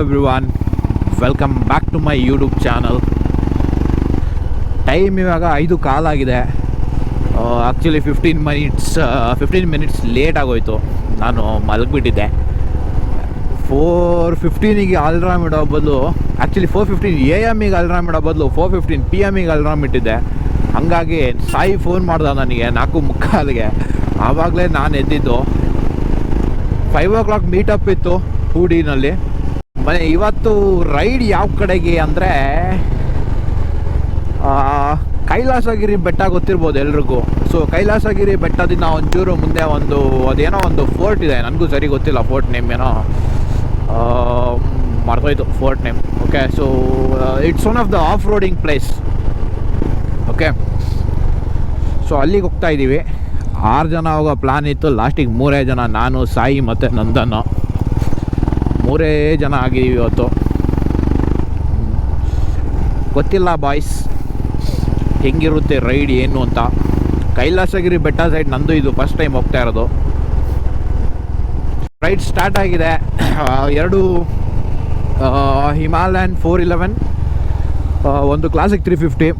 Everyone, welcome back to my YouTube channel. Time ಇವಾಗ 5 ಕಾಲಾಗಿದೆ. Actually 15 minutes late ಆಗೋಯ್ತು. ನಾನು ಮಲಗಿಬಿಟ್ಟಿದ್ದೆ. 4:15ಗೆ alarm ಇಡೋ ಬದಲು, ಆ್ಯಕ್ಚುಲಿ 4:15 AM ಅಲ್ರಾಮ್ ಇಡೋ ಬದಲು 4:15 PM ಅಲ್ರಾಮ್ ಇಟ್ಟಿದ್ದೆ. ಹಾಗಾಗಿ ಸಾಯಿ ಫೋನ್ ಮಾಡ್ದ ನನಗೆ 4:45ಗೆ. ಆವಾಗಲೇ ನಾನು ಎದ್ದಿದ್ದು. 5 o'clock ಮೀಟಪ್ ಇತ್ತು ಹೂಡಿನಲ್ಲಿ. ಇವತ್ತು ರೈಡ್ ಯಾವ ಕಡೆಗೆ ಅಂದರೆ, ಕೈಲಾಸಗಿರಿ ಬೆಟ್ಟ ಗೊತ್ತಿರ್ಬೋದು ಎಲ್ರಿಗೂ. ಸೊ ಕೈಲಾಸಗಿರಿ ಬೆಟ್ಟದಿಂದ ಒಂಚೂರು ಮುಂದೆ ಅದೇನೋ ಒಂದು ಫೋರ್ಟ್ ಇದೆ, ನನಗೂ ಸರಿ ಗೊತ್ತಿಲ್ಲ ಫೋರ್ಟ್ ನೇಮ್, ಏನೋ ಮರ್ತೋಯ್ತು fort name. Okay, so it's one of the off roading place. Okay, so ಅಲ್ಲಿಗೆ ಹೋಗ್ತಾ ಇದ್ದೀವಿ. 6 ಜನ ಹೋಗೋ ಪ್ಲ್ಯಾನ್ ಇತ್ತು. ಲಾಸ್ಟಿಗೆ 3 ಜನ, ನಾನು, ಸಾಯಿ ಮತ್ತು ನಂದನ್ನು, 3 ಜನ ಆಗಿದ್ದೀವಿ ಇವತ್ತು. ಗೊತ್ತಿಲ್ಲ ಬಾಯ್ಸ್ ಹೆಂಗಿರುತ್ತೆ ರೈಡ್ ಏನು ಅಂತ. ಕೈಲಾಸಗಿರಿ ಬೆಟ್ಟ ಸೈಡ್ ನಂದು ಇದು ಫಸ್ಟ್ ಟೈಮ್ ಹೋಗ್ತಾ ಇರೋದು. ರೈಡ್ ಸ್ಟಾರ್ಟ್ ಆಗಿದೆ. 2 ಹಿಮಾಲಯನ್ 411, ಒಂದು ಕ್ಲಾಸಿಕ್ 350.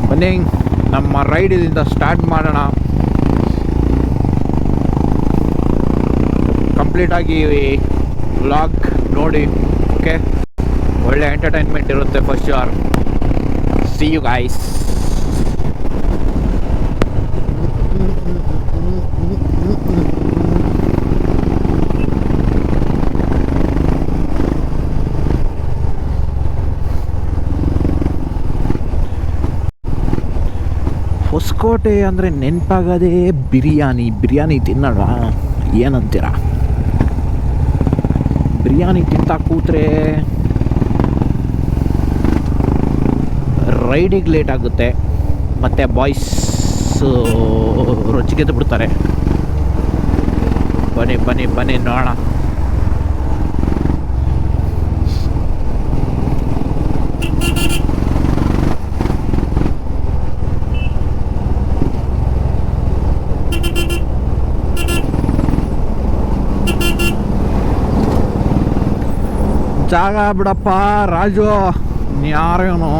ಬನ್ನಿ ನಮ್ಮ ರೈಡ್ ಇಲ್ಲಿಂದ ಸ್ಟಾರ್ಟ್ ಮಾಡೋಣ. ಕಂಪ್ಲೀಟಾಗಿ ವ್ಲಾಗ್ ನೋಡಿ. ಓಕೆ, ಒಳ್ಳೆ ಎಂಟರ್ಟೈನ್ಮೆಂಟ್ ಇರುತ್ತೆ first show. See you guys. Hosakote ಅಂದರೆ ನೆನಪಾಗೋದೇ ಬಿರಿಯಾನಿ ತಿನ್ನೋಣ. ಏನಂತೀರ? ಬಿರಿಯಾನಿ ತಿಂತಾ ಕೂತ್ರೆ ರೈಡಿಗೆ ಲೇಟ್ ಆಗುತ್ತೆ, ಮತ್ತು ಬಾಯ್ಸ್ ರೊಚ್ಚಿಗೆದ್ದು ಬಿಡ್ತಾರೆ. ಬನ್ನಿ ನೋಡೋಣ. ಜಾಗ ಬಿಡಪ್ಪ ರಾಜು, ಯಾರೇನು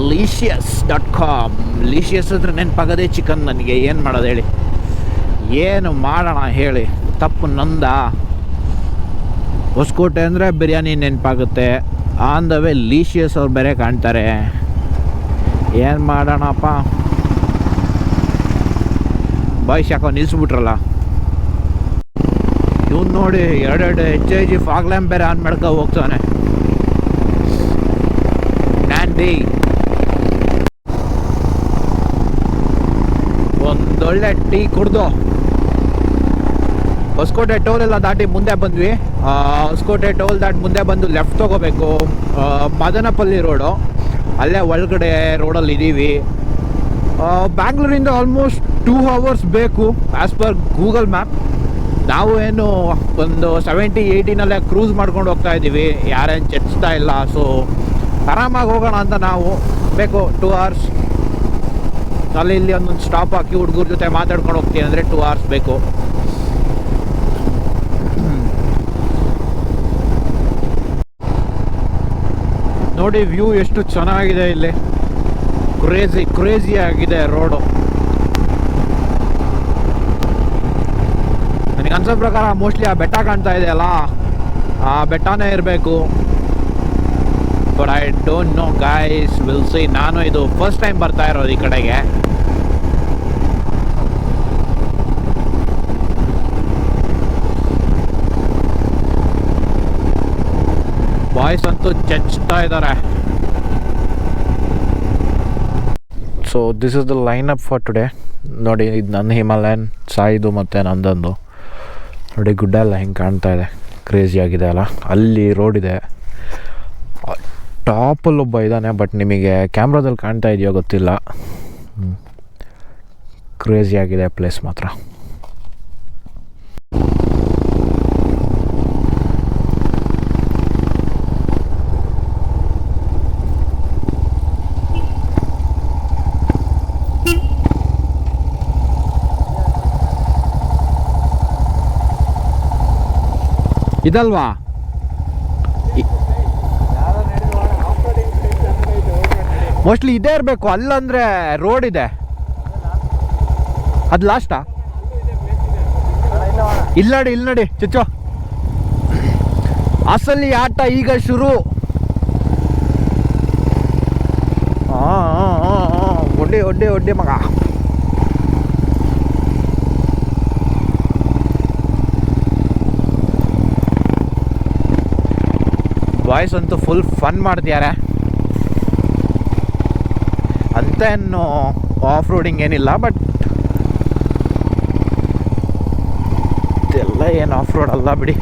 licious.com. ಲೀಶಿಯಸ್ ಅಂದರೆ ನೆನಪಾಗೋದೇ ಚಿಕನ್ ನನಗೆ. ಏನು ಮಾಡೋದು ಹೇಳಿ, ಏನು ಮಾಡೋಣ ಹೇಳಿ, ತಪ್ಪು ನಂದ. ಹೊಸಕೋಟೆ ಅಂದರೆ ಬಿರಿಯಾನಿ ನೆನಪಾಗುತ್ತೆ. ಆನ್ ದ ವೇ ಲೀಶಿಯಸ್ ಅವ್ರು ಬೇರೆ ಕಾಣ್ತಾರೆ. ಏನು ಮಾಡೋಣಪ್ಪ ಬಾಯ್ಸ್, ಯಾಕೋ ನಿಲ್ಲಿಸ್ಬಿಟ್ರಲ್ಲ. ಇವ್ನು ನೋಡಿ 2 HIG ಫಾಗ್ ಲ್ಯಾಂಪ್ ಬೇರೆ ಆನ್ ಮಾಡ್ಕೊ ಹೋಗ್ತಾನೆ. ನ್ಯಾಂಡಿ ಒಂದೊಳ್ಳೆ ಟೀ ಕುಡ್ದು ಹೊಸಕೋಟೆ ಟೋಲ್ ಎಲ್ಲ ದಾಟಿ ಮುಂದೆ ಬಂದ್ವಿ. ಹೊಸಕೋಟೆ ಟೋಲ್ ದಾಟಿ ಮುಂದೆ ಬಂದು ಲೆಫ್ಟ್ ತೊಗೋಬೇಕು. ಮದನಪಲ್ಲಿ ರೋಡು, ಅಲ್ಲೇ ಒಳಗಡೆ ರೋಡಲ್ಲಿ ಇದ್ದೀವಿ. ಬ್ಯಾಂಗ್ಳೂರಿಂದ ಆಲ್ಮೋಸ್ಟ್ 2 hours ಬೇಕು ಆ್ಯಸ್ ಪರ್ ಗೂಗಲ್ ಮ್ಯಾಪ್. ನಾವು ಏನು ಒಂದು 70-80ನಲ್ಲೇ ಕ್ರೂಸ್ ಮಾಡ್ಕೊಂಡು ಹೋಗ್ತಾ ಇದ್ದೀವಿ, ಯಾರೇನು ಚೆಚ್ತಾ ಇಲ್ಲ. ಸೊ ಆರಾಮಾಗಿ ಹೋಗೋಣ ಅಂತ ನಾವು. ಬೇಕು 2 hours. ಅಲ್ಲಿ ಇಲ್ಲಿ ಒಂದೊಂದು ಸ್ಟಾಪ್ ಹಾಕಿ ಹುಡುಗರ ಜೊತೆ ಮಾತಾಡ್ಕೊಂಡು ಹೋಗ್ತೀನಿ ಅಂದರೆ 2 hours ಬೇಕು. ನೋಡಿ ವ್ಯೂ ಎಷ್ಟು ಚೆನ್ನಾಗಿದೆ ಇಲ್ಲಿ. ಕ್ರೇಜಿ ಆಗಿದೆ ರೋಡು. ನನಗೆ ಅನ್ಸೋ ಪ್ರಕಾರ ಮೋಸ್ಟ್ಲಿ ಆ ಬೆಟ್ಟ ಕಾಣ್ತಾ ಇದೆಯಲ್ಲ, ಆ ಬೆಟ್ಟನೇ ಇರಬೇಕು. But I don't know guys, will see. ನಾನು ಇದು ಫಸ್ಟ್ ಟೈಮ್ ಬರ್ತಾ ಇರೋದು ಈ ಕಡೆಗೆ. ಬಾಯ್ಸ್ ಅಂತೂ ಚಚ್ತಾ ಇದ್ದಾರೆ. So this is the line up for today. ನೋಡಿ, ಇದು ನನ್ನ ಹಿಮಾಲಯನ್, ಸಾಯಿದು ಮತ್ತು ನಂದೊಂದು. ನೋಡಿ ಗುಡ್ಡ ಎಲ್ಲ ಹೆಂಗೆ ಕಾಣ್ತಾ ಇದೆ, ಕ್ರೇಜಿ ಆಗಿದೆ ಅಲ್ಲ. ಅಲ್ಲಿ ರೋಡ್ ಇದೆ, ಟಾಪಲ್ಲಿ ಒಬ್ಬ ಇದ್ದಾನೆ, ಬಟ್ ನಿಮಗೆ ಕ್ಯಾಮ್ರಾದಲ್ಲಿ ಕಾಣ್ತಾ ಇದೆಯೋ ಗೊತ್ತಿಲ್ಲ. ಕ್ರೇಜಿ ಆಗಿದೆ ಪ್ಲೇಸ್ ಮಾತ್ರ. ಇದಲ್ವಾ? ಮೋಸ್ಟ್ಲಿ ಇದೇ ಇರಬೇಕು, ಅಲ್ಲಂದರೆ ರೋಡ್ ಇದೆ. ಅದು ಲಾಸ್ಟಾ? ಇಲ್ಲಿ ನೋಡಿ ಚುಚ್ಚೋ, ಅಸಲಿ ಆಟ ಈಗ ಶುರು. ಒಡ್ಡಿ ಮಗ. ಬಾಯ್ಸ್ ಅಂತೂ ಫುಲ್ ಫನ್ ಮಾಡ್ತಿದ್ದಾರೆ ಅಂತ. ಏನು ಆಫ್ ರೋಡಿಂಗ್ ಏನಿಲ್ಲ, ಬಟ್ ಇದೆಲ್ಲ ಏನು ಆಫ್ ರೋಡ್ ಅಲ್ಲ ಬಿಡಿ.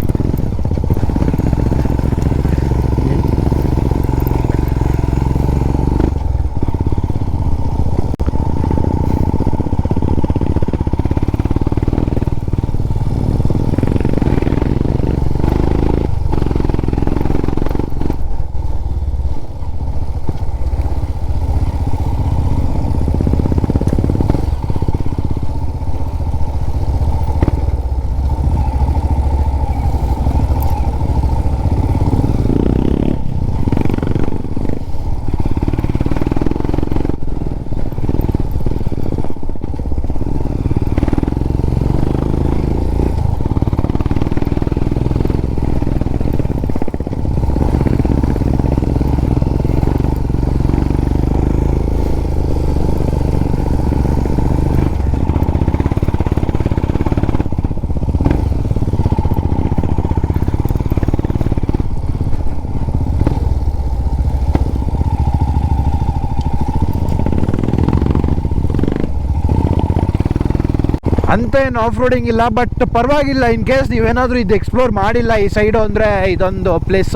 ಅಂತ ಏನು ಆಫ್ ರೋಡಿಂಗ್ ಇಲ್ಲ, ಬಟ್ ಪರವಾಗಿಲ್ಲ. ಇನ್ ಕೇಸ್ ನೀವೇನಾದರೂ ಇದು ಎಕ್ಸ್ಪ್ಲೋರ್ ಮಾಡಿಲ್ಲ ಈ ಸೈಡು ಅಂದರೆ ಇದೊಂದು ಪ್ಲೇಸ್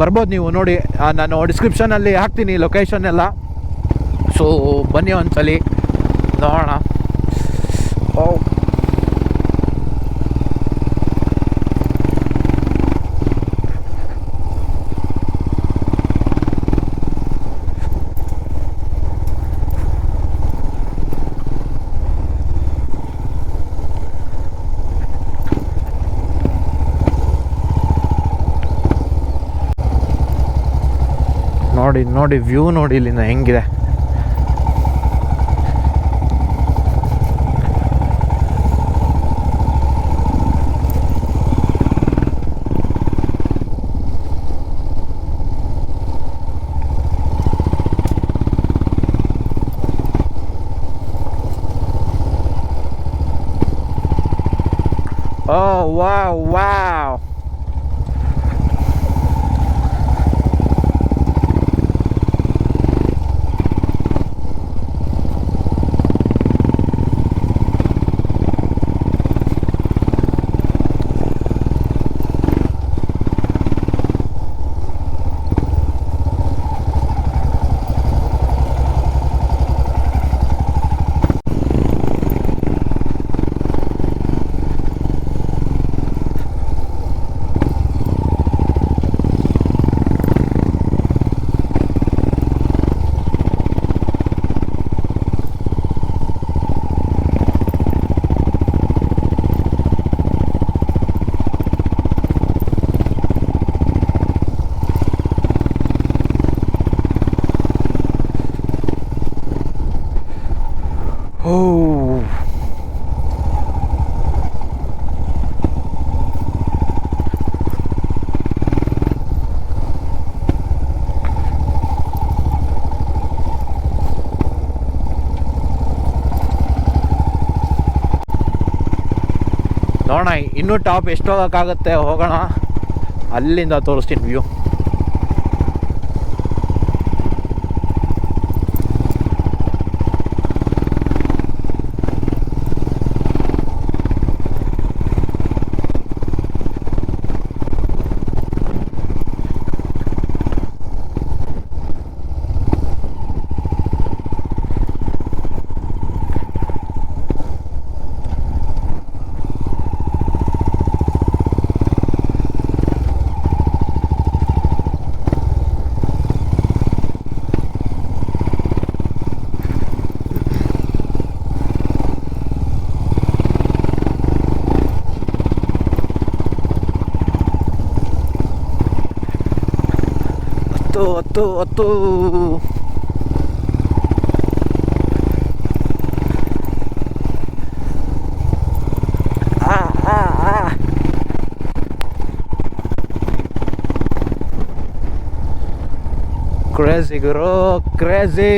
ಬರ್ಬೋದು ನೀವು ನೋಡಿ. ನಾನು ಡಿಸ್ಕ್ರಿಪ್ಷನಲ್ಲಿ ಹಾಕ್ತೀನಿ ಲೊಕೇಶನ್ ಎಲ್ಲ. ಸೊ ಬನ್ನಿ ಒಂದ್ಸಲಿ ನೋಡೋಣ. ನೋಡಿ ವ್ಯೂ ನೋಡಿ ಇಲ್ಲಿಂದ ಹೆಂಗಿದೆ. Oh wow. ನೋಡೋಣ ಇನ್ನೂ ಟಾಪ್ ಎಷ್ಟು ಹೋಗೋಕ್ಕಾಗುತ್ತೆ, ಹೋಗೋಣ. ಅಲ್ಲಿಂದ ತೋರಿಸ್ತೀನಿ ವ್ಯೂ. ಹತ್ತು ಕ್ರೇಜಿ ಗುರು, ಕ್ರೇಜಿ.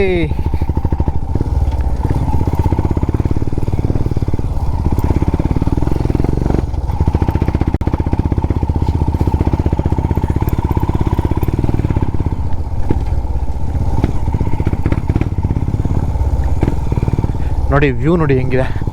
ನೋಡಿ ವ್ಯೂ ನೋಡಿ ಹೆಂಗಿದೆ.